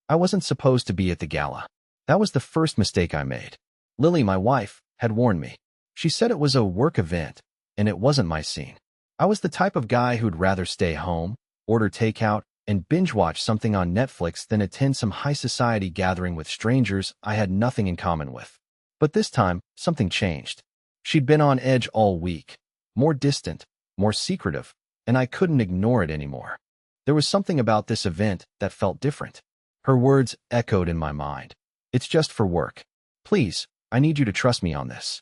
I wasn't supposed to be at the gala. That was the first mistake I made. Lily, my wife, had warned me. She said it was a work event, and it wasn't my scene. I was the type of guy who'd rather stay home, order takeout, and binge-watch something on Netflix than attend some high-society gathering with strangers I had nothing in common with. But this time, something changed. She'd been on edge all week, more distant, more secretive, and I couldn't ignore it anymore. There was something about this event that felt different. Her words echoed in my mind. It's just for work. Please, I need you to trust me on this.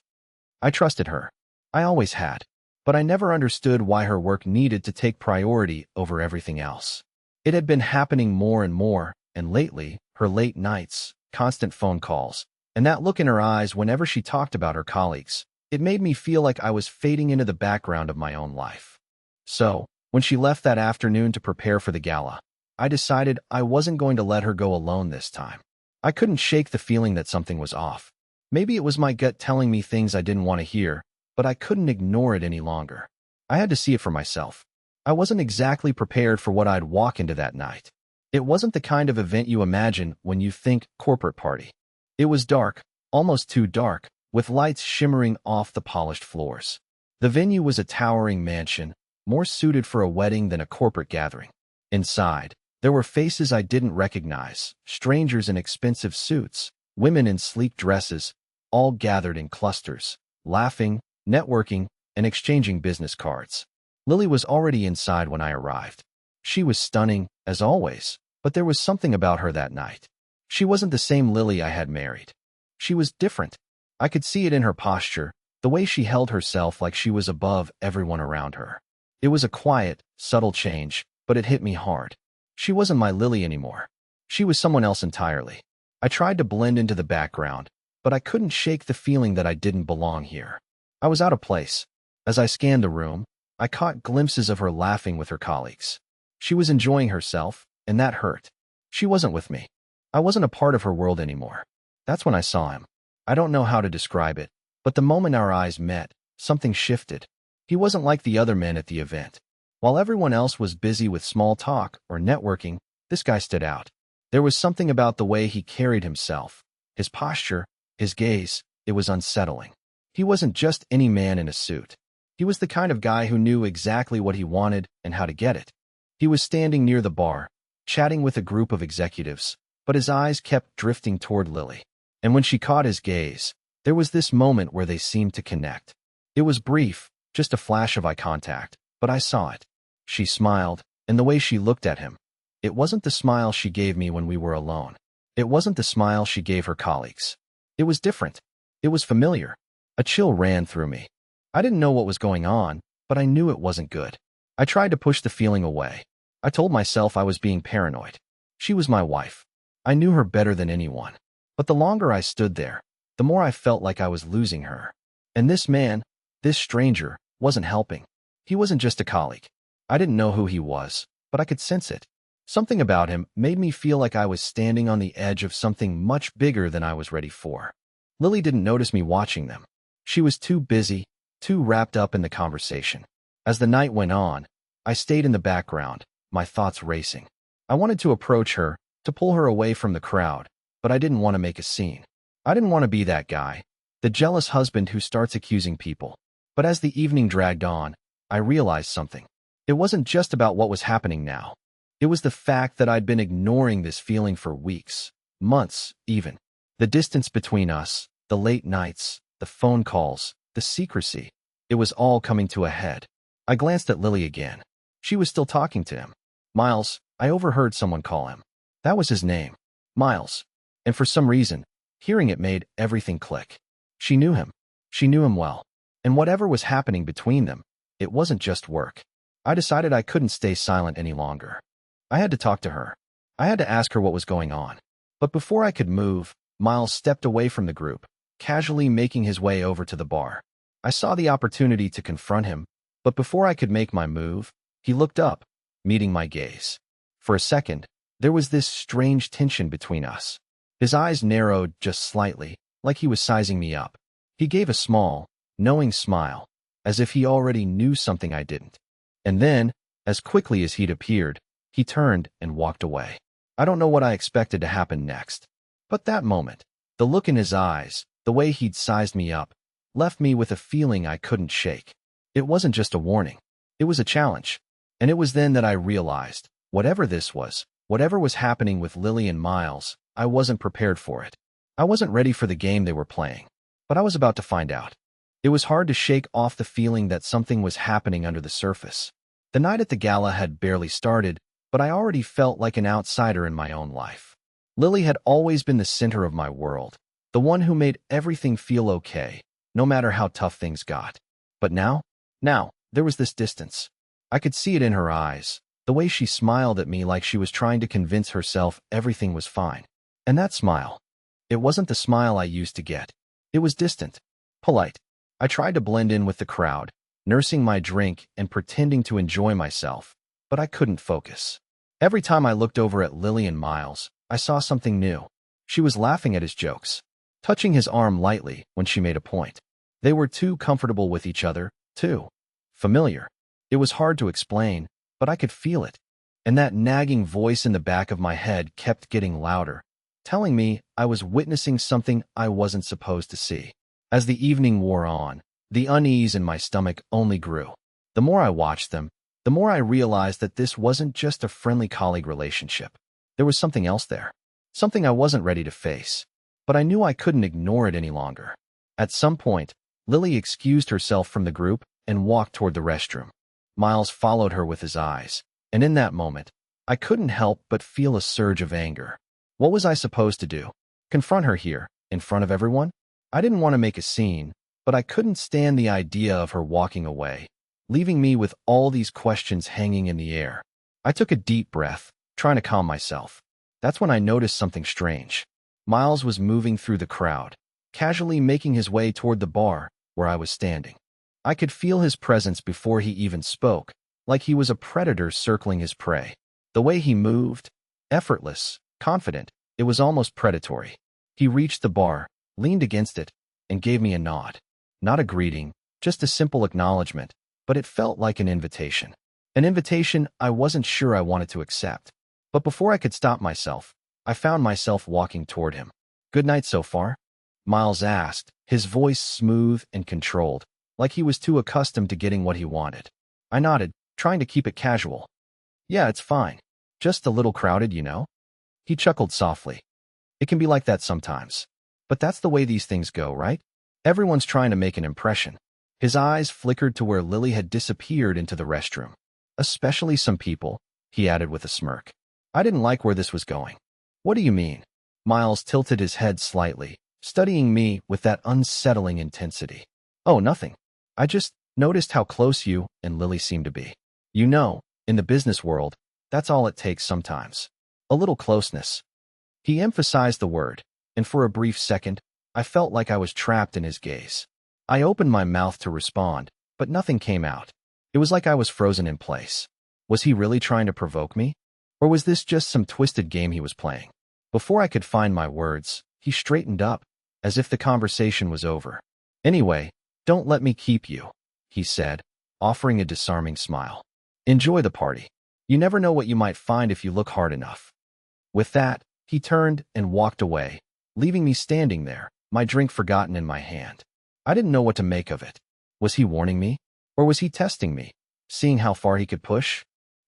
I trusted her. I always had. But I never understood why her work needed to take priority over everything else. It had been happening more and more, and lately, her late nights, constant phone calls, and that look in her eyes whenever she talked about her colleagues, it made me feel like I was fading into the background of my own life. So, when she left that afternoon to prepare for the gala, I decided I wasn't going to let her go alone this time. I couldn't shake the feeling that something was off. Maybe it was my gut telling me things I didn't want to hear, but I couldn't ignore it any longer. I had to see it for myself. I wasn't exactly prepared for what I'd walk into that night. It wasn't the kind of event you imagine when you think corporate party. It was dark, almost too dark, with lights shimmering off the polished floors. The venue was a towering mansion, more suited for a wedding than a corporate gathering. Inside, there were faces I didn't recognize, strangers in expensive suits, women in sleek dresses, all gathered in clusters, laughing, networking, and exchanging business cards. Lily was already inside when I arrived. She was stunning, as always, but there was something about her that night. She wasn't the same Lily I had married. She was different. I could see it in her posture, the way she held herself like she was above everyone around her. It was a quiet, subtle change, but it hit me hard. She wasn't my Lily anymore. She was someone else entirely. I tried to blend into the background, but I couldn't shake the feeling that I didn't belong here. I was out of place. As I scanned the room, I caught glimpses of her laughing with her colleagues. She was enjoying herself, and that hurt. She wasn't with me. I wasn't a part of her world anymore. That's when I saw him. I don't know how to describe it, but the moment our eyes met, something shifted. He wasn't like the other men at the event. While everyone else was busy with small talk or networking, this guy stood out. There was something about the way he carried himself, his posture, his gaze. It was unsettling. He wasn't just any man in a suit. He was the kind of guy who knew exactly what he wanted and how to get it. He was standing near the bar, chatting with a group of executives, but his eyes kept drifting toward Lily. And when she caught his gaze, there was this moment where they seemed to connect. It was brief, just a flash of eye contact, but I saw it. She smiled, and the way she looked at him. It wasn't the smile she gave me when we were alone. It wasn't the smile she gave her colleagues. It was different. It was familiar. A chill ran through me. I didn't know what was going on, but I knew it wasn't good. I tried to push the feeling away. I told myself I was being paranoid. She was my wife. I knew her better than anyone. But the longer I stood there, the more I felt like I was losing her. And this man, this stranger, wasn't helping. He wasn't just a colleague. I didn't know who he was, but I could sense it. Something about him made me feel like I was standing on the edge of something much bigger than I was ready for. Lily didn't notice me watching them. She was too busy, too wrapped up in the conversation. As the night went on, I stayed in the background, my thoughts racing. I wanted to approach her, to pull her away from the crowd, but I didn't want to make a scene. I didn't want to be that guy, the jealous husband who starts accusing people. But as the evening dragged on, I realized something. It wasn't just about what was happening now. It was the fact that I'd been ignoring this feeling for weeks, months even. The distance between us, the late nights, the phone calls, the secrecy. It was all coming to a head. I glanced at Lily again. She was still talking to him. Miles, I overheard someone call him. That was his name. Miles. And for some reason, hearing it made everything click. She knew him. She knew him well. And whatever was happening between them, it wasn't just work. I decided I couldn't stay silent any longer. I had to talk to her. I had to ask her what was going on. But before I could move, Miles stepped away from the group, casually making his way over to the bar. I saw the opportunity to confront him, but before I could make my move, he looked up, meeting my gaze. For a second, there was this strange tension between us. His eyes narrowed just slightly, like he was sizing me up. He gave a small, knowing smile, as if he already knew something I didn't. And then, as quickly as he'd appeared, he turned and walked away. I don't know what I expected to happen next. But that moment, the look in his eyes, the way he'd sized me up, left me with a feeling I couldn't shake. It wasn't just a warning. It was a challenge. And it was then that I realized, whatever this was, whatever was happening with Lily and Miles, I wasn't prepared for it. I wasn't ready for the game they were playing. But I was about to find out. It was hard to shake off the feeling that something was happening under the surface. The night at the gala had barely started, but I already felt like an outsider in my own life. Lily had always been the center of my world, the one who made everything feel okay, no matter how tough things got. But now, there was this distance. I could see it in her eyes, the way she smiled at me like she was trying to convince herself everything was fine. And that smile, it wasn't the smile I used to get. It was distant, polite. I tried to blend in with the crowd, nursing my drink and pretending to enjoy myself, but I couldn't focus. Every time I looked over at Lily and Miles, I saw something new. She was laughing at his jokes, touching his arm lightly when she made a point. They were too comfortable with each other, too familiar. It was hard to explain, but I could feel it. And that nagging voice in the back of my head kept getting louder, telling me I was witnessing something I wasn't supposed to see. As the evening wore on, the unease in my stomach only grew. The more I watched them, the more I realized that this wasn't just a friendly colleague relationship. There was something else there. Something I wasn't ready to face. But I knew I couldn't ignore it any longer. At some point, Lily excused herself from the group and walked toward the restroom. Miles followed her with his eyes, and in that moment, I couldn't help but feel a surge of anger. What was I supposed to do? Confront her here, in front of everyone? I didn't want to make a scene, but I couldn't stand the idea of her walking away, leaving me with all these questions hanging in the air. I took a deep breath, trying to calm myself. That's when I noticed something strange. Miles was moving through the crowd, casually making his way toward the bar where I was standing. I could feel his presence before he even spoke, like he was a predator circling his prey. The way he moved, effortless, confident, it was almost predatory. He reached the bar, leaned against it, and gave me a nod. Not a greeting, just a simple acknowledgement, but it felt like an invitation. An invitation I wasn't sure I wanted to accept. But before I could stop myself, I found myself walking toward him. "Good night so far?" Miles asked, his voice smooth and controlled, like he was too accustomed to getting what he wanted. I nodded, trying to keep it casual. "Yeah, it's fine. Just a little crowded, you know?" He chuckled softly. "It can be like that sometimes. But that's the way these things go, right? Everyone's trying to make an impression." His eyes flickered to where Lily had disappeared into the restroom. "Especially some people," he added with a smirk. I didn't like where this was going. "What do you mean?" Miles tilted his head slightly, studying me with that unsettling intensity. "Oh, nothing. I just noticed how close you and Lily seem to be. You know, in the business world, that's all it takes sometimes. A little closeness." He emphasized the word, and for a brief second, I felt like I was trapped in his gaze. I opened my mouth to respond, but nothing came out. It was like I was frozen in place. Was he really trying to provoke me? Or was this just some twisted game he was playing? Before I could find my words, he straightened up, as if the conversation was over. "Anyway, don't let me keep you," he said, offering a disarming smile. "Enjoy the party. You never know what you might find if you look hard enough." With that, he turned and walked away, leaving me standing there, my drink forgotten in my hand. I didn't know what to make of it. Was he warning me? Or was he testing me, seeing how far he could push?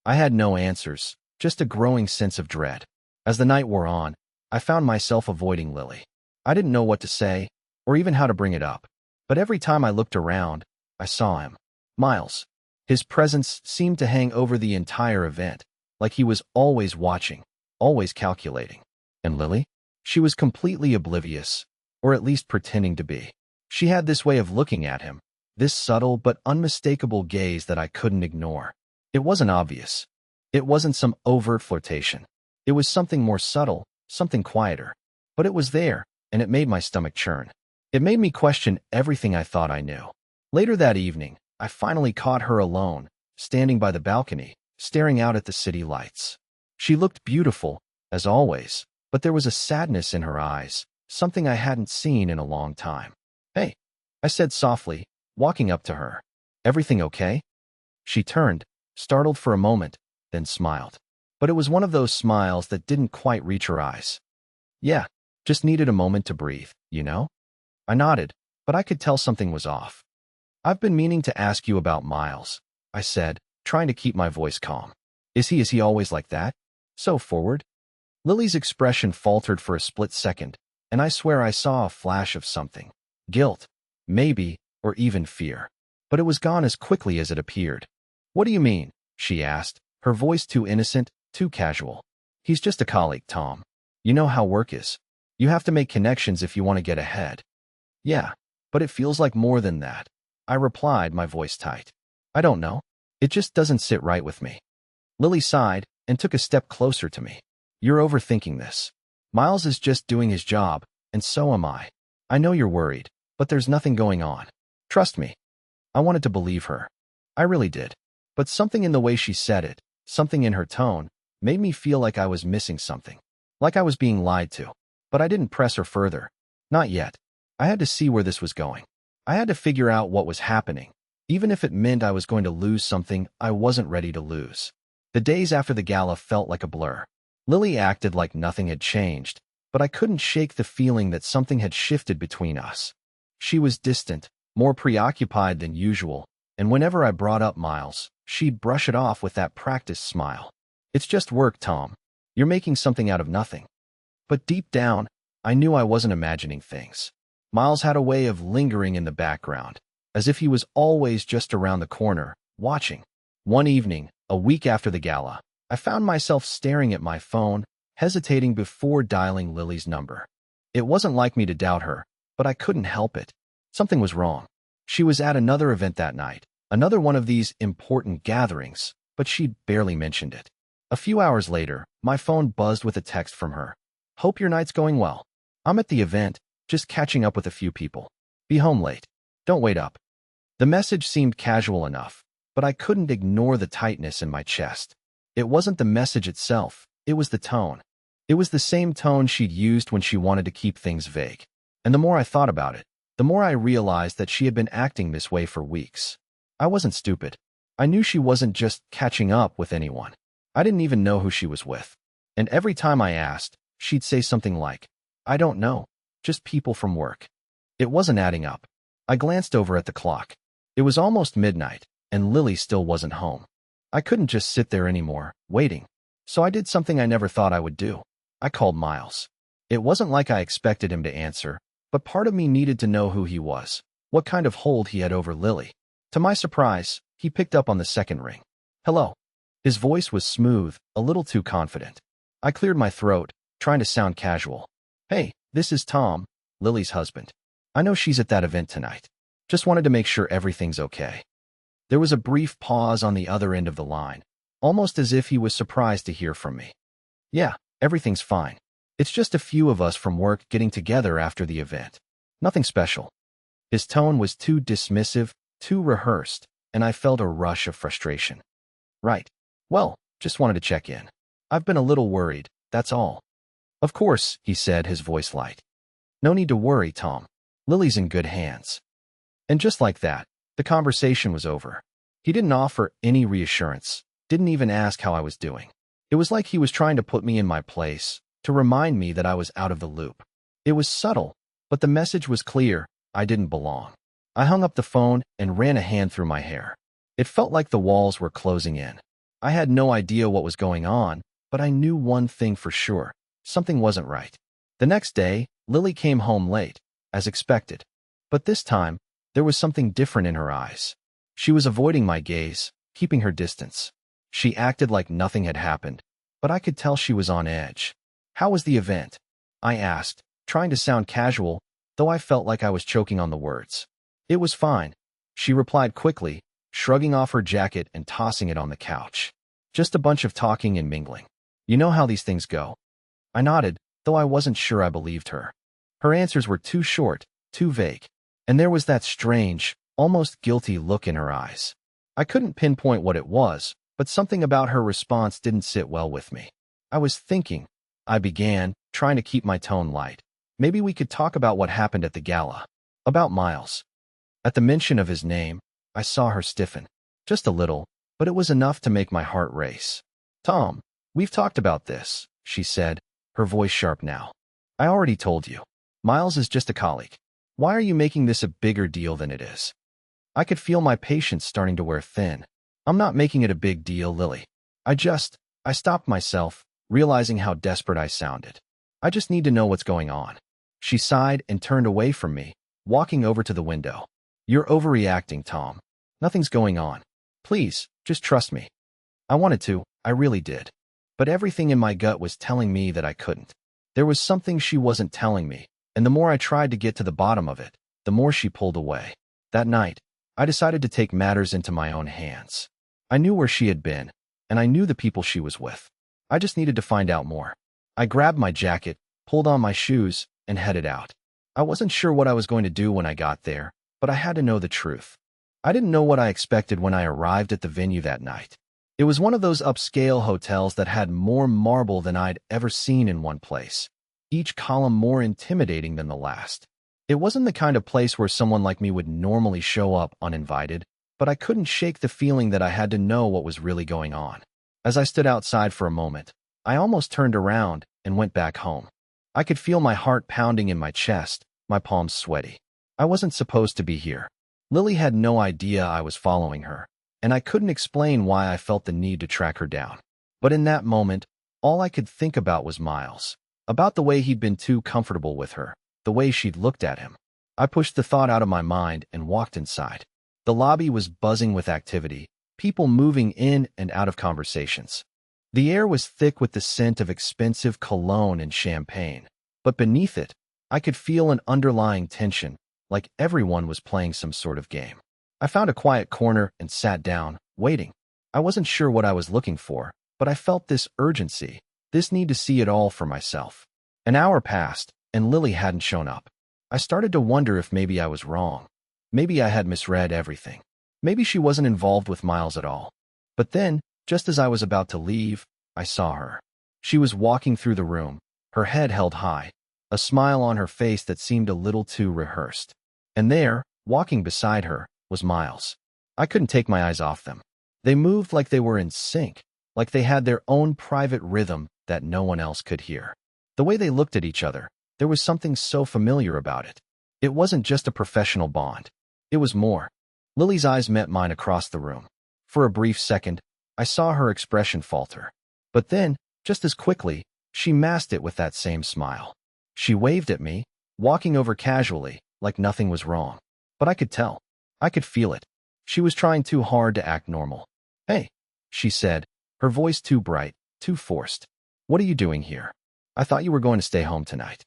I had no answers, just a growing sense of dread. As the night wore on, I found myself avoiding Lily. I didn't know what to say, or even how to bring it up. But every time I looked around, I saw him. Miles. His presence seemed to hang over the entire event, like he was always watching, always calculating. And Lily? She was completely oblivious, or at least pretending to be. She had this way of looking at him, this subtle but unmistakable gaze that I couldn't ignore. It wasn't obvious. It wasn't some overt flirtation. It was something more subtle, something quieter. But it was there, and it made my stomach churn. It made me question everything I thought I knew. Later that evening, I finally caught her alone, standing by the balcony, staring out at the city lights. She looked beautiful, as always, but there was a sadness in her eyes, something I hadn't seen in a long time. "Hey," I said softly, walking up to her. "Everything okay?" She turned, startled for a moment, then smiled. but it was one of those smiles that didn't quite reach her eyes. Yeah, just needed a moment to breathe, you know? I nodded, but I could tell something was off. I've been meaning to ask you about Miles, I said, trying to keep my voice calm. Is he always like that? So forward? Lily's expression faltered for a split second, and I swear I saw a flash of something. Guilt, maybe, or even fear. But it was gone as quickly as it appeared. What do you mean? She asked, her voice too innocent, too casual. He's just a colleague, Tom. You know how work is. You have to make connections if you want to get ahead. Yeah, but it feels like more than that. I replied, my voice tight. I don't know. It just doesn't sit right with me. Lily sighed and took a step closer to me. You're overthinking this. Miles is just doing his job, and so am I. I know you're worried, but there's nothing going on. Trust me. I wanted to believe her. I really did. But something in the way she said it, something in her tone, made me feel like I was missing something. Like I was being lied to. But I didn't press her further. Not yet. I had to see where this was going. I had to figure out what was happening, even if it meant I was going to lose something I wasn't ready to lose. The days after the gala felt like a blur. Lily acted like nothing had changed, but I couldn't shake the feeling that something had shifted between us. She was distant, more preoccupied than usual, and whenever I brought up Miles, she'd brush it off with that practiced smile. It's just work, Tom. You're making something out of nothing. But deep down, I knew I wasn't imagining things. Miles had a way of lingering in the background, as if he was always just around the corner, watching. One evening, a week after the gala, I found myself staring at my phone, hesitating before dialing Lily's number. It wasn't like me to doubt her, but I couldn't help it. Something was wrong. She was at another event that night, another one of these important gatherings, but she'd barely mentioned it. A few hours later, my phone buzzed with a text from her. Hope your night's going well. I'm at the event, just catching up with a few people. Be home late. Don't wait up. The message seemed casual enough, but I couldn't ignore the tightness in my chest. It wasn't the message itself, it was the tone. It was the same tone she'd used when she wanted to keep things vague. And the more I thought about it, the more I realized that she had been acting this way for weeks. I wasn't stupid. I knew she wasn't just catching up with anyone. I didn't even know who she was with. And every time I asked, she'd say something like, I don't know, just people from work. It wasn't adding up. I glanced over at the clock. It was almost midnight, and Lily still wasn't home. I couldn't just sit there anymore, waiting. So I did something I never thought I would do. I called Miles. It wasn't like I expected him to answer, but part of me needed to know who he was, what kind of hold he had over Lily. To my surprise, he picked up on the second ring. Hello. His voice was smooth, a little too confident. I cleared my throat, trying to sound casual. Hey, this is Tom, Lily's husband. I know she's at that event tonight. Just wanted to make sure everything's okay. There was a brief pause on the other end of the line, almost as if he was surprised to hear from me. Yeah, everything's fine. It's just a few of us from work getting together after the event. Nothing special. His tone was too dismissive, too rehearsed, and I felt a rush of frustration. Right. Well, just wanted to check in. I've been a little worried, that's all. Of course, he said, his voice light. No need to worry, Tom. Lily's in good hands. And just like that, the conversation was over. He didn't offer any reassurance, didn't even ask how I was doing. It was like he was trying to put me in my place, to remind me that I was out of the loop. It was subtle, but the message was clear. I didn't belong. I hung up the phone and ran a hand through my hair. It felt like the walls were closing in. I had no idea what was going on, but I knew one thing for sure. Something wasn't right. The next day, Lily came home late, as expected. But this time, there was something different in her eyes. She was avoiding my gaze, keeping her distance. She acted like nothing had happened, but I could tell she was on edge. How was the event? I asked, trying to sound casual, though I felt like I was choking on the words. It was fine, she replied quickly, shrugging off her jacket and tossing it on the couch. Just a bunch of talking and mingling. You know how these things go. I nodded, though I wasn't sure I believed her. Her answers were too short, too vague, and there was that strange, almost guilty look in her eyes. I couldn't pinpoint what it was, but something about her response didn't sit well with me. I was thinking, I began, trying to keep my tone light. Maybe we could talk about what happened at the gala. About Miles. At the mention of his name, I saw her stiffen. Just a little, but it was enough to make my heart race. Tom, We've talked about this, she said, her voice sharp now. I already told you. Miles is just a colleague. Why are you making this a bigger deal than it is? I could feel my patience starting to wear thin. I'm not making it a big deal, Lily. I stopped myself, realizing how desperate I sounded. I just need to know what's going on. She sighed and turned away from me, walking over to the window. You're overreacting, Tom. Nothing's going on. Please, just trust me. I wanted to, I really did. But everything in my gut was telling me that I couldn't. There was something she wasn't telling me, and the more I tried to get to the bottom of it, the more she pulled away. That night, I decided to take matters into my own hands. I knew where she had been, and I knew the people she was with. I just needed to find out more. I grabbed my jacket, pulled on my shoes, and headed out. I wasn't sure what I was going to do when I got there, but I had to know the truth. I didn't know what I expected when I arrived at the venue that night. It was one of those upscale hotels that had more marble than I'd ever seen in one place, each column more intimidating than the last. It wasn't the kind of place where someone like me would normally show up uninvited, but I couldn't shake the feeling that I had to know what was really going on. As I stood outside for a moment, I almost turned around and went back home. I could feel my heart pounding in my chest, my palms sweaty. I wasn't supposed to be here. Lily had no idea I was following her, and I couldn't explain why I felt the need to track her down. But in that moment, all I could think about was Miles, about the way he'd been too comfortable with her, the way she'd looked at him. I pushed the thought out of my mind and walked inside. The lobby was buzzing with activity, people moving in and out of conversations. The air was thick with the scent of expensive cologne and champagne, but beneath it, I could feel an underlying tension, like everyone was playing some sort of game. I found a quiet corner and sat down, waiting. I wasn't sure what I was looking for, but I felt this urgency, this need to see it all for myself. An hour passed, and Lily hadn't shown up. I started to wonder if maybe I was wrong. Maybe I had misread everything. Maybe she wasn't involved with Miles at all. But then, just as I was about to leave, I saw her. She was walking through the room, her head held high, a smile on her face that seemed a little too rehearsed. And there, walking beside her, was Miles. I couldn't take my eyes off them. They moved like they were in sync, like they had their own private rhythm that no one else could hear. The way they looked at each other, there was something so familiar about it. It wasn't just a professional bond. It was more. Lily's eyes met mine across the room. For a brief second, I saw her expression falter. But then, just as quickly, she masked it with that same smile. She waved at me, walking over casually, like nothing was wrong. But I could tell. I could feel it. She was trying too hard to act normal. Hey, she said, her voice too bright, too forced. What are you doing here? I thought you were going to stay home tonight.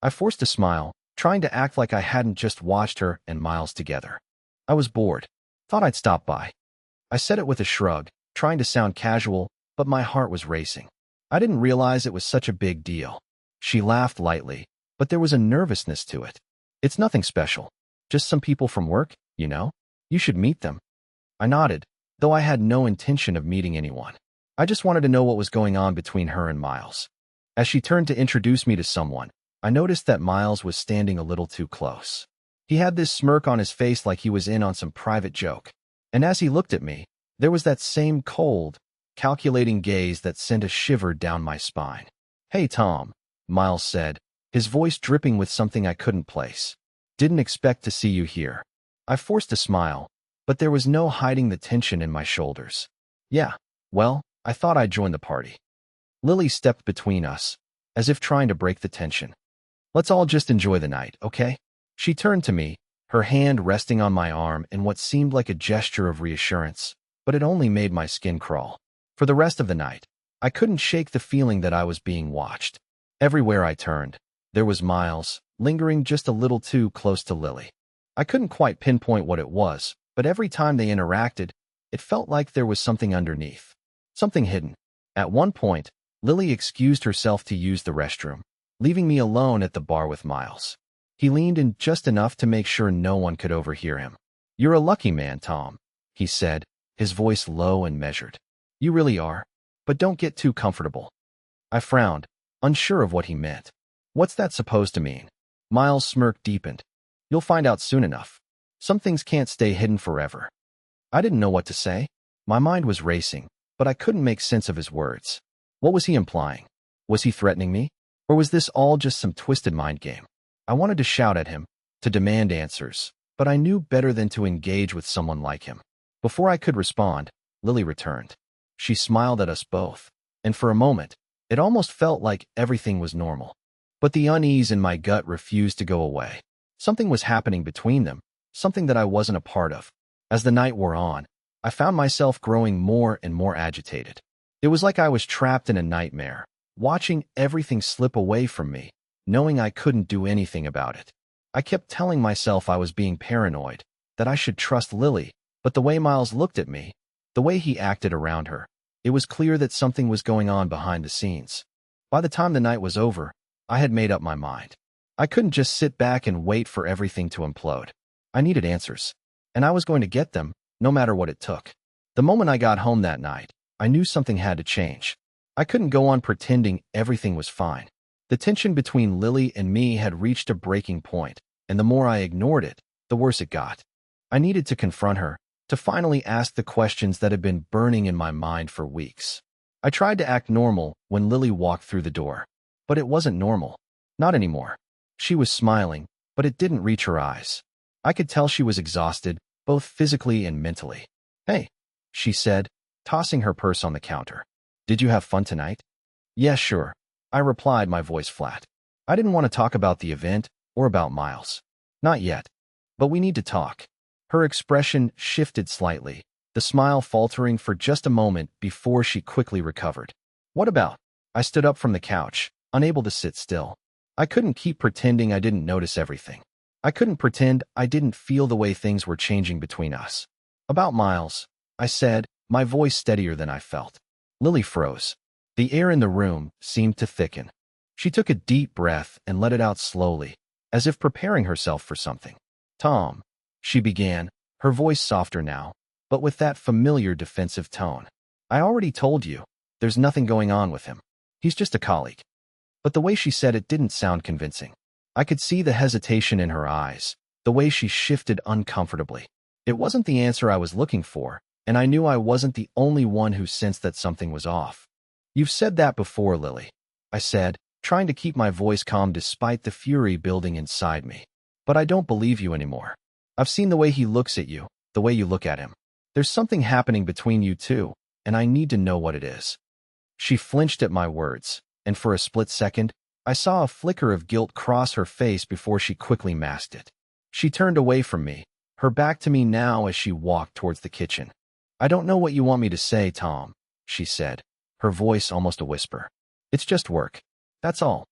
I forced a smile, trying to act like I hadn't just watched her and Miles together. I was bored. Thought I'd stop by. I said it with a shrug, trying to sound casual, but my heart was racing. I didn't realize it was such a big deal. She laughed lightly, but there was a nervousness to it. It's nothing special. Just some people from work, you know? You should meet them. I nodded, though I had no intention of meeting anyone. I just wanted to know what was going on between her and Miles. As she turned to introduce me to someone, I noticed that Miles was standing a little too close. He had this smirk on his face like he was in on some private joke. And as he looked at me, there was that same cold, calculating gaze that sent a shiver down my spine. Hey, Tom, Miles said, his voice dripping with something I couldn't place. Didn't expect to see you here. I forced a smile, but there was no hiding the tension in my shoulders. Yeah, well, I thought I'd join the party. Lily stepped between us, as if trying to break the tension. Let's all just enjoy the night, okay? She turned to me, her hand resting on my arm in what seemed like a gesture of reassurance, but it only made my skin crawl. For the rest of the night, I couldn't shake the feeling that I was being watched. Everywhere I turned, there was Miles, lingering just a little too close to Lily. I couldn't quite pinpoint what it was, but every time they interacted, it felt like there was something underneath. Something hidden. At one point, Lily excused herself to use the restroom, leaving me alone at the bar with Miles. He leaned in just enough to make sure no one could overhear him. You're a lucky man, Tom, he said, his voice low and measured. You really are. But don't get too comfortable. I frowned, unsure of what he meant. What's that supposed to mean? Miles' smirk deepened. You'll find out soon enough. Some things can't stay hidden forever. I didn't know what to say. My mind was racing, but I couldn't make sense of his words. What was he implying? Was he threatening me? Or was this all just some twisted mind game? I wanted to shout at him, to demand answers, but I knew better than to engage with someone like him. Before I could respond, Lily returned. She smiled at us both, and for a moment, it almost felt like everything was normal. But the unease in my gut refused to go away. Something was happening between them, something that I wasn't a part of. As the night wore on, I found myself growing more and more agitated. It was like I was trapped in a nightmare, watching everything slip away from me, knowing I couldn't do anything about it. I kept telling myself I was being paranoid, that I should trust Lily, but the way Miles looked at me, the way he acted around her, it was clear that something was going on behind the scenes. By the time the night was over, I had made up my mind. I couldn't just sit back and wait for everything to implode. I needed answers, and I was going to get them, no matter what it took. The moment I got home that night, I knew something had to change. I couldn't go on pretending everything was fine. The tension between Lily and me had reached a breaking point, and the more I ignored it, the worse it got. I needed to confront her, to finally ask the questions that had been burning in my mind for weeks. I tried to act normal when Lily walked through the door, but it wasn't normal. Not anymore. She was smiling, but it didn't reach her eyes. I could tell she was exhausted, both physically and mentally. "Hey," she said, tossing her purse on the counter. "Did you have fun tonight?" "Yeah, sure," I replied, my voice flat. I didn't want to talk about the event or about Miles. "Not yet. But we need to talk." Her expression shifted slightly, the smile faltering for just a moment before she quickly recovered. "What about?" I stood up from the couch, unable to sit still. I couldn't keep pretending I didn't notice everything. I couldn't pretend I didn't feel the way things were changing between us. "About Miles," I said, my voice steadier than I felt. Lily froze. The air in the room seemed to thicken. She took a deep breath and let it out slowly, as if preparing herself for something. "Tom," she began, her voice softer now, but with that familiar defensive tone. "I already told you, there's nothing going on with him. He's just a colleague." But the way she said it didn't sound convincing. I could see the hesitation in her eyes, the way she shifted uncomfortably. It wasn't the answer I was looking for, and I knew I wasn't the only one who sensed that something was off. "You've said that before, Lily," I said, trying to keep my voice calm despite the fury building inside me. "But I don't believe you anymore. I've seen the way he looks at you, the way you look at him. There's something happening between you two, and I need to know what it is." She flinched at my words, and for a split second, I saw a flicker of guilt cross her face before she quickly masked it. She turned away from me, her back to me now as she walked towards the kitchen. "I don't know what you want me to say, Tom," she said, her voice almost a whisper. "It's just work. That's all."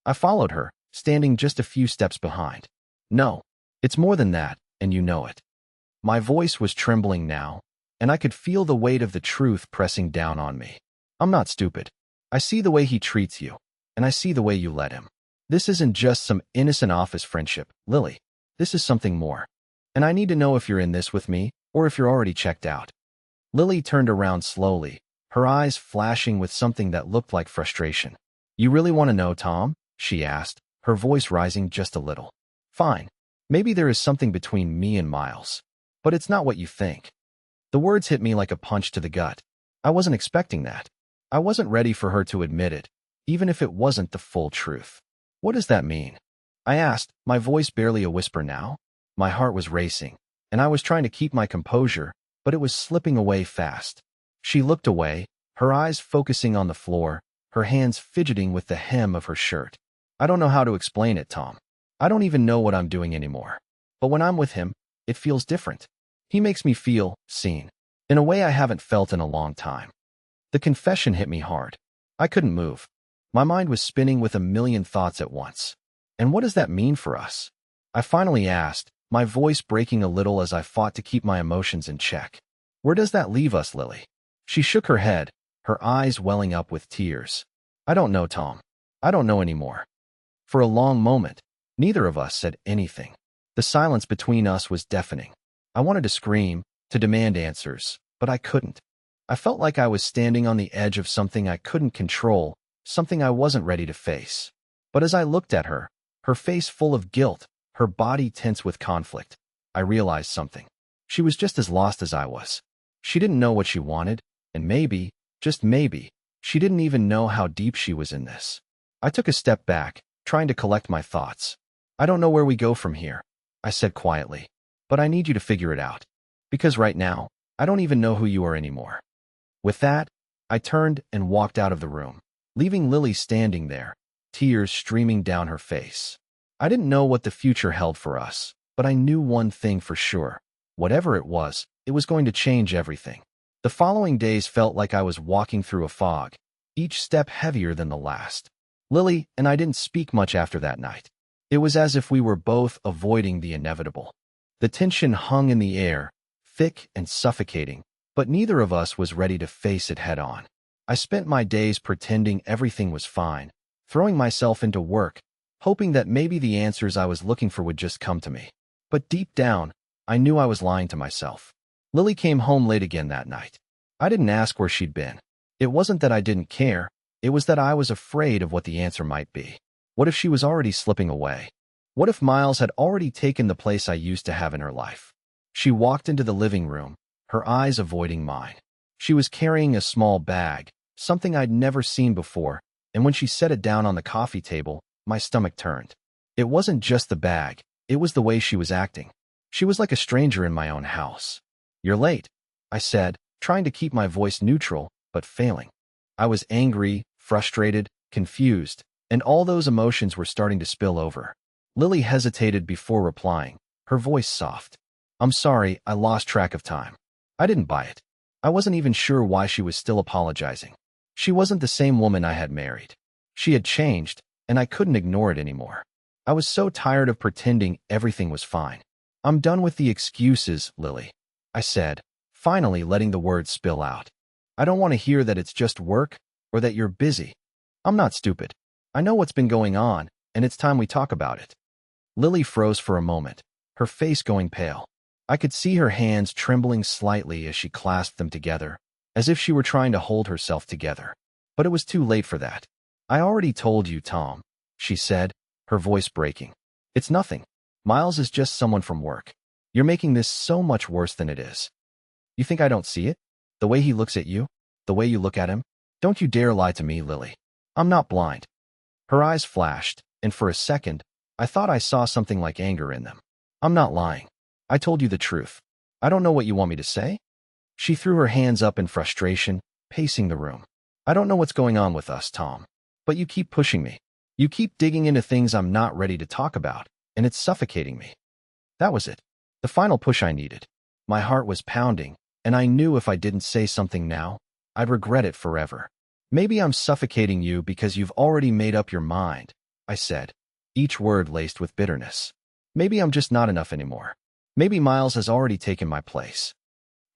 I followed her, standing just a few steps behind. "No, it's more than that, and you know it." My voice was trembling now, and I could feel the weight of the truth pressing down on me. "I'm not stupid. I see the way he treats you, and I see the way you let him. This isn't just some innocent office friendship, Lily. This is something more. And I need to know if you're in this with me, or if you're already checked out." Lily turned around slowly, her eyes flashing with something that looked like frustration. "You really want to know, Tom?" she asked, her voice rising just a little. "Fine. Maybe there is something between me and Miles. But it's not what you think." The words hit me like a punch to the gut. I wasn't expecting that. I wasn't ready for her to admit it, even if it wasn't the full truth. "What does that mean?" I asked, my voice barely a whisper now. My heart was racing, and I was trying to keep my composure, but it was slipping away fast. She looked away, her eyes focusing on the floor, her hands fidgeting with the hem of her shirt. "I don't know how to explain it, Tom. I don't even know what I'm doing anymore. But when I'm with him, it feels different. He makes me feel seen, in a way I haven't felt in a long time." The confession hit me hard. I couldn't move. My mind was spinning with a million thoughts at once. "And what does that mean for us?" I finally asked, my voice breaking a little as I fought to keep my emotions in check. "Where does that leave us, Lily?" She shook her head, her eyes welling up with tears. "I don't know, Tom. I don't know anymore." For a long moment, neither of us said anything. The silence between us was deafening. I wanted to scream, to demand answers, but I couldn't. I felt like I was standing on the edge of something I couldn't control, something I wasn't ready to face. But as I looked at her, her face full of guilt, her body tense with conflict, I realized something. She was just as lost as I was. She didn't know what she wanted, and maybe, just maybe, She didn't even know how deep she was in this. I took a step back, trying to collect my thoughts. I don't know where we go from here, I said quietly, but I need you to figure it out. Because right now, I don't even know who you are anymore. With that, I turned and walked out of the room, leaving Lily standing there, tears streaming down her face. I didn't know what the future held for us, but I knew one thing for sure. Whatever it was going to change everything. The following days felt like I was walking through a fog, each step heavier than the last. Lily and I didn't speak much after that night. It was as if we were both avoiding the inevitable. The tension hung in the air, thick and suffocating, but neither of us was ready to face it head on. I spent my days pretending everything was fine, throwing myself into work, hoping that maybe the answers I was looking for would just come to me. But deep down, I knew I was lying to myself. Lily came home late again that night. I didn't ask where she'd been. It wasn't that I didn't care, it was that I was afraid of what the answer might be. What if she was already slipping away? What if Miles had already taken the place I used to have in her life? She walked into the living room, her eyes avoiding mine. She was carrying a small bag, something I'd never seen before, and when she set it down on the coffee table, my stomach turned. It wasn't just the bag, it was the way she was acting. She was like a stranger in my own house. "You're late," I said, trying to keep my voice neutral, but failing. I was angry, frustrated, confused, and all those emotions were starting to spill over. Lily hesitated before replying, her voice soft. "I'm sorry, I lost track of time." I didn't buy it. I wasn't even sure why she was still apologizing. She wasn't the same woman I had married. She had changed, and I couldn't ignore it anymore. I was so tired of pretending everything was fine. "I'm done with the excuses, Lily," I said, finally letting the words spill out. "I don't want to hear that it's just work or that you're busy. I'm not stupid. I know what's been going on, and it's time we talk about it." Lily froze for a moment, her face going pale. I could see her hands trembling slightly as she clasped them together, as if she were trying to hold herself together. But it was too late for that. "I already told you, Tom," she said, her voice breaking. "It's nothing. Miles is just someone from work. You're making this so much worse than it is. You think I don't see it? The way he looks at you? The way you look at him? Don't you dare lie to me, Lily. I'm not blind." Her eyes flashed, and for a second, I thought I saw something like anger in them. "I'm not lying. I told you the truth. I don't know what you want me to say?" She threw her hands up in frustration, pacing the room. "I don't know what's going on with us, Tom, but you keep pushing me. You keep digging into things I'm not ready to talk about, and it's suffocating me." That was it. The final push I needed. My heart was pounding, and I knew if I didn't say something now, I'd regret it forever. "Maybe I'm suffocating you because you've already made up your mind," I said, each word laced with bitterness. "Maybe I'm just not enough anymore. Maybe Miles has already taken my place."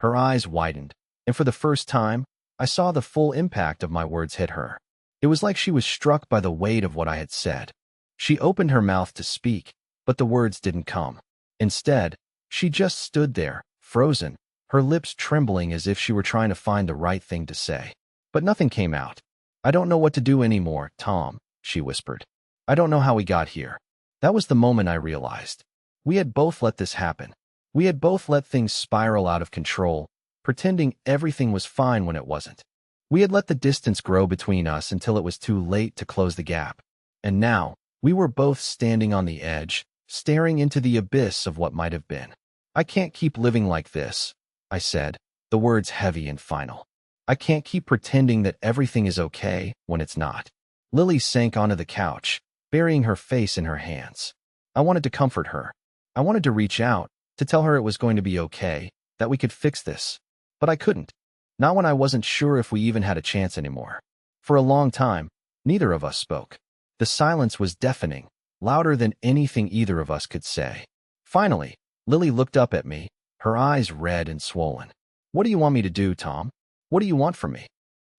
Her eyes widened, and for the first time, I saw the full impact of my words hit her. It was like she was struck by the weight of what I had said. She opened her mouth to speak, but the words didn't come. Instead, she just stood there, frozen, her lips trembling as if she were trying to find the right thing to say. But nothing came out. "I don't know what to do anymore, Tom," she whispered. "I don't know how we got here." That was the moment I realized. We had both let this happen. We had both let things spiral out of control, pretending everything was fine when it wasn't. We had let the distance grow between us until it was too late to close the gap. And now, we were both standing on the edge, staring into the abyss of what might have been. "I can't keep living like this," I said, the words heavy and final. "I can't keep pretending that everything is okay when it's not." Lily sank onto the couch, burying her face in her hands. I wanted to comfort her. I wanted to reach out, to tell her it was going to be okay, that we could fix this. But I couldn't. Not when I wasn't sure if we even had a chance anymore. For a long time, neither of us spoke. The silence was deafening, louder than anything either of us could say. Finally, Lily looked up at me, her eyes red and swollen. "What do you want me to do, Tom? What do you want from me?"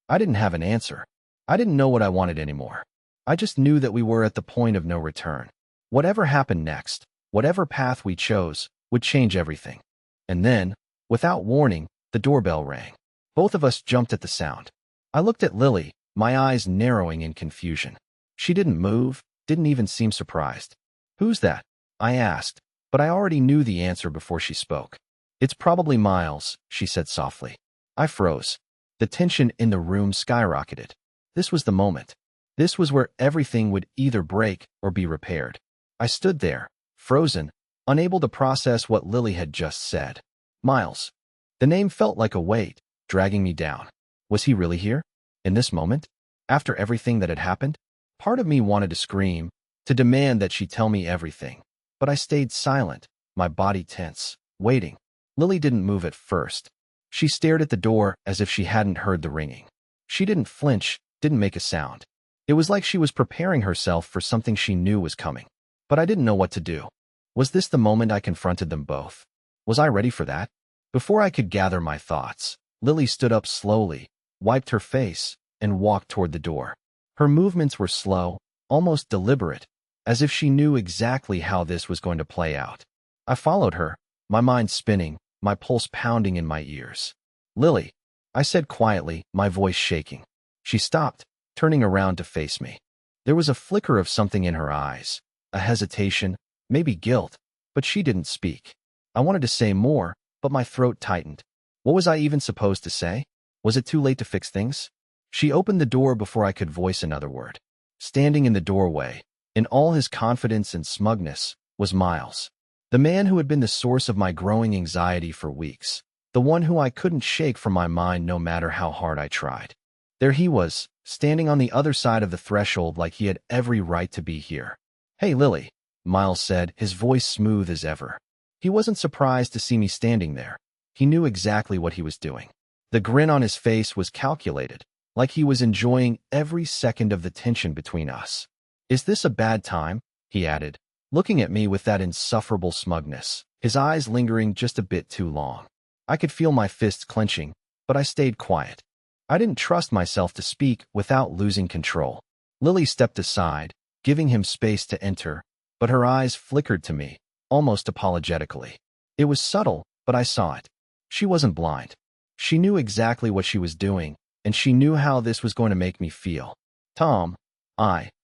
I didn't have an answer. I didn't know what I wanted anymore. I just knew that we were at the point of no return. Whatever happened next, whatever path we chose, would change everything. And then, without warning, the doorbell rang. Both of us jumped at the sound. I looked at Lily, my eyes narrowing in confusion. She didn't move, didn't even seem surprised. "Who's that?" I asked, but I already knew the answer before she spoke. "It's probably Miles," she said softly. I froze. The tension in the room skyrocketed. This was the moment. This was where everything would either break or be repaired. I stood there, frozen, unable to process what Lily had just said. Miles. The name felt like a weight, dragging me down. Was he really here? In this moment? After everything that had happened? Part of me wanted to scream, to demand that she tell me everything. But I stayed silent, my body tense, waiting. Lily didn't move at first. She stared at the door as if she hadn't heard the ringing. She didn't flinch, didn't make a sound. It was like she was preparing herself for something she knew was coming. But I didn't know what to do. Was this the moment I confronted them both? Was I ready for that? Before I could gather my thoughts, Lily stood up slowly, wiped her face, and walked toward the door. Her movements were slow, almost deliberate, as if she knew exactly how this was going to play out. I followed her, my mind spinning, my pulse pounding in my ears. "Lily," I said quietly, my voice shaking. She stopped, turning around to face me. There was a flicker of something in her eyes, a hesitation, maybe guilt, but she didn't speak. I wanted to say more, but my throat tightened. What was I even supposed to say? Was it too late to fix things? She opened the door before I could voice another word. Standing in the doorway, in all his confidence and smugness, was Miles. The man who had been the source of my growing anxiety for weeks. The one who I couldn't shake from my mind no matter how hard I tried. There he was, standing on the other side of the threshold like he had every right to be here. "Hey, Lily," Miles said, his voice smooth as ever. He wasn't surprised to see me standing there. He knew exactly what he was doing. The grin on his face was calculated, like he was enjoying every second of the tension between us. "Is this a bad time?" he added, looking at me with that insufferable smugness, his eyes lingering just a bit too long. I could feel my fists clenching, but I stayed quiet. I didn't trust myself to speak without losing control. Lily stepped aside, giving him space to enter, but her eyes flickered to me, almost apologetically. It was subtle, but I saw it. She wasn't blind. She knew exactly what she was doing, and she knew how this was going to make me feel. "Tom,"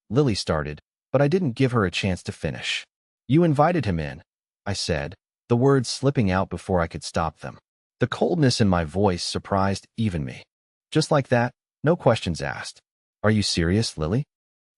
Lily started, but I didn't give her a chance to finish. "You invited him in," I said, the words slipping out before I could stop them. The coldness in my voice surprised even me. Just like that, no questions asked. "Are you serious, Lily?"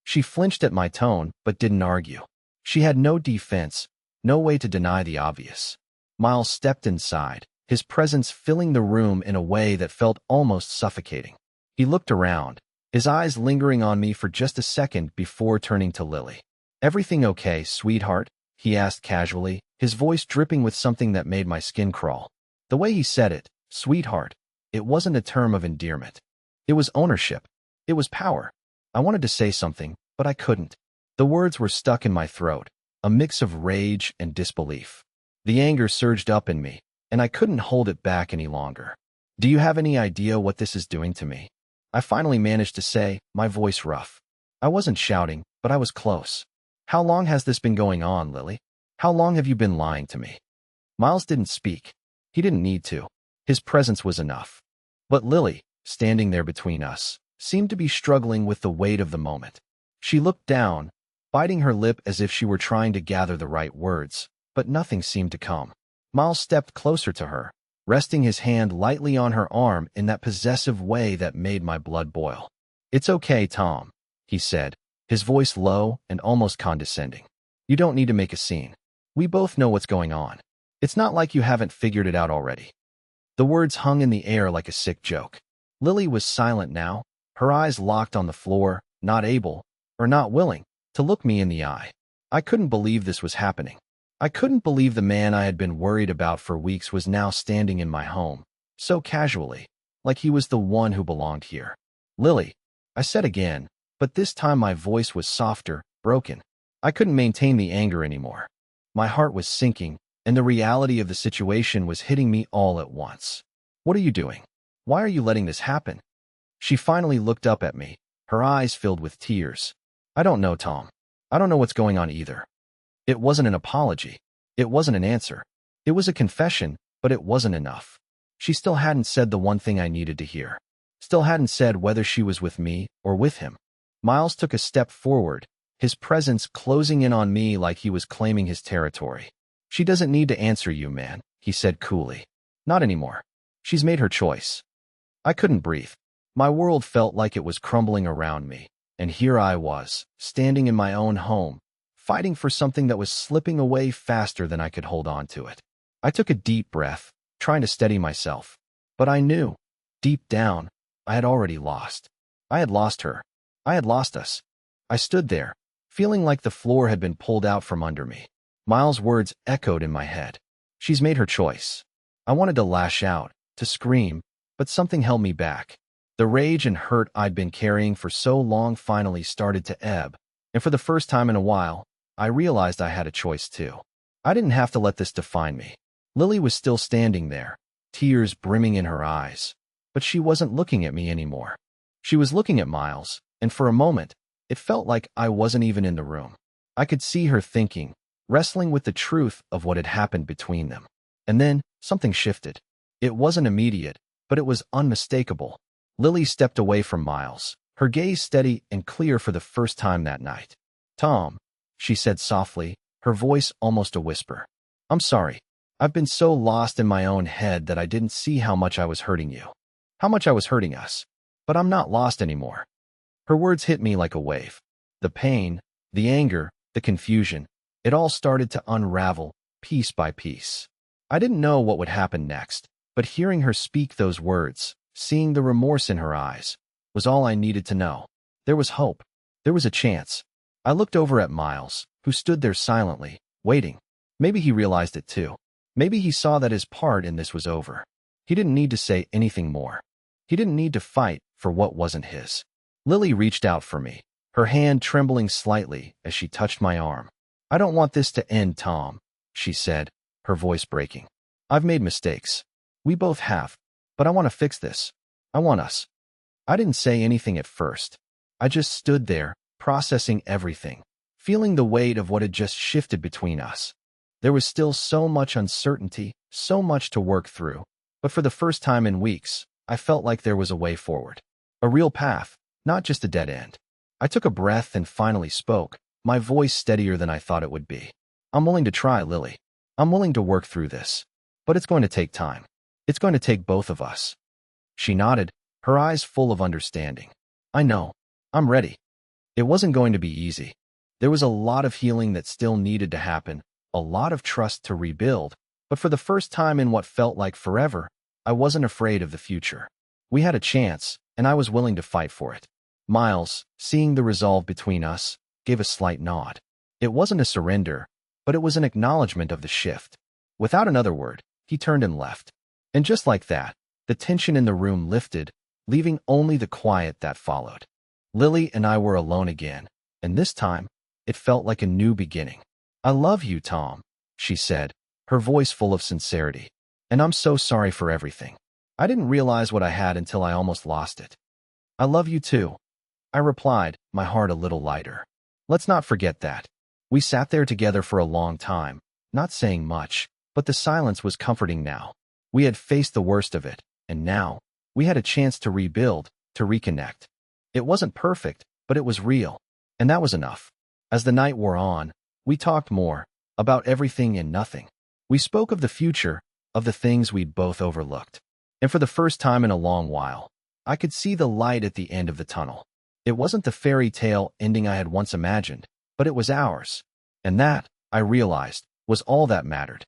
She flinched at my tone, but didn't argue. She had no defense, no way to deny the obvious. Miles stepped inside, his presence filling the room in a way that felt almost suffocating. He looked around, his eyes lingering on me for just a second before turning to Lily. "Everything okay, sweetheart?" he asked casually, his voice dripping with something that made my skin crawl. The way he said it, sweetheart, it wasn't a term of endearment. It was ownership. It was power. I wanted to say something, but I couldn't. The words were stuck in my throat, a mix of rage and disbelief. The anger surged up in me, and I couldn't hold it back any longer. "Do you have any idea what this is doing to me?" I finally managed to say, my voice rough. I wasn't shouting, but I was close. "How long has this been going on, Lily? How long have you been lying to me?" Miles didn't speak. He didn't need to. His presence was enough. But Lily, standing there between us, seemed to be struggling with the weight of the moment. She looked down, biting her lip as if she were trying to gather the right words, but nothing seemed to come. Miles stepped closer to her, resting his hand lightly on her arm in that possessive way that made my blood boil. "It's okay, Tom," he said, his voice low and almost condescending. "You don't need to make a scene. We both know what's going on. It's not like you haven't figured it out already." The words hung in the air like a sick joke. Lily was silent now, her eyes locked on the floor, not able, or not willing, to look me in the eye. I couldn't believe this was happening. I couldn't believe the man I had been worried about for weeks was now standing in my home, so casually, like he was the one who belonged here. "Lily," I said again, but this time my voice was softer, broken. I couldn't maintain the anger anymore. My heart was sinking, and the reality of the situation was hitting me all at once. "What are you doing? Why are you letting this happen?" She finally looked up at me, her eyes filled with tears. "I don't know, Tom. I don't know what's going on either." It wasn't an apology. It wasn't an answer. It was a confession, but it wasn't enough. She still hadn't said the one thing I needed to hear. Still hadn't said whether she was with me or with him. Miles took a step forward, his presence closing in on me like he was claiming his territory. "She doesn't need to answer you, man," he said coolly. "Not anymore. She's made her choice." I couldn't breathe. My world felt like it was crumbling around me, and here I was, standing in my own home, fighting for something that was slipping away faster than I could hold on to it. I took a deep breath, trying to steady myself, but I knew, deep down, I had already lost. I had lost her. I had lost us. I stood there, feeling like the floor had been pulled out from under me. Miles' words echoed in my head. She's made her choice. I wanted to lash out, to scream, but something held me back. The rage and hurt I'd been carrying for so long finally started to ebb, and for the first time in a while, I realized I had a choice too. I didn't have to let this define me. Lily was still standing there, tears brimming in her eyes, but she wasn't looking at me anymore. She was looking at Miles, and for a moment, it felt like I wasn't even in the room. I could see her thinking, wrestling with the truth of what had happened between them. And then, something shifted. It wasn't immediate, but it was unmistakable. Lily stepped away from Miles, her gaze steady and clear for the first time that night. "Tom," she said softly, her voice almost a whisper. "I'm sorry. I've been so lost in my own head that I didn't see how much I was hurting you. How much I was hurting us. But I'm not lost anymore." Her words hit me like a wave. The pain, the anger, the confusion, it all started to unravel, piece by piece. I didn't know what would happen next, but hearing her speak those words, seeing the remorse in her eyes, was all I needed to know. There was hope. There was a chance. I looked over at Miles, who stood there silently, waiting. Maybe he realized it too. Maybe he saw that his part in this was over. He didn't need to say anything more. He didn't need to fight for what wasn't his. Lily reached out for me, her hand trembling slightly as she touched my arm. "I don't want this to end, Tom," she said, her voice breaking. "I've made mistakes. We both have. But I want to fix this. I want us." I didn't say anything at first. I just stood there, processing everything, feeling the weight of what had just shifted between us. There was still so much uncertainty, so much to work through, but for the first time in weeks, I felt like there was a way forward. A real path, not just a dead end. I took a breath and finally spoke, my voice steadier than I thought it would be. "I'm willing to try, Lily. I'm willing to work through this. But it's going to take time. It's going to take both of us." She nodded, her eyes full of understanding. "I know. I'm ready." It wasn't going to be easy. There was a lot of healing that still needed to happen, a lot of trust to rebuild, but for the first time in what felt like forever, I wasn't afraid of the future. We had a chance, and I was willing to fight for it. Miles, seeing the resolve between us, gave a slight nod. It wasn't a surrender, but it was an acknowledgement of the shift. Without another word, he turned and left. And just like that, the tension in the room lifted, leaving only the quiet that followed. Lily and I were alone again, and this time, it felt like a new beginning. "I love you, Tom," she said, her voice full of sincerity. "And I'm so sorry for everything. I didn't realize what I had until I almost lost it." "I love you too," I replied, my heart a little lighter. Let's not forget that. We sat there together for a long time, not saying much, but the silence was comforting now. We had faced the worst of it, and now, we had a chance to rebuild, to reconnect. It wasn't perfect, but it was real, and that was enough. As the night wore on, we talked more, about everything and nothing. We spoke of the future, of the things we'd both overlooked. And for the first time in a long while, I could see the light at the end of the tunnel. It wasn't the fairy tale ending I had once imagined, but it was ours. And that, I realized, was all that mattered.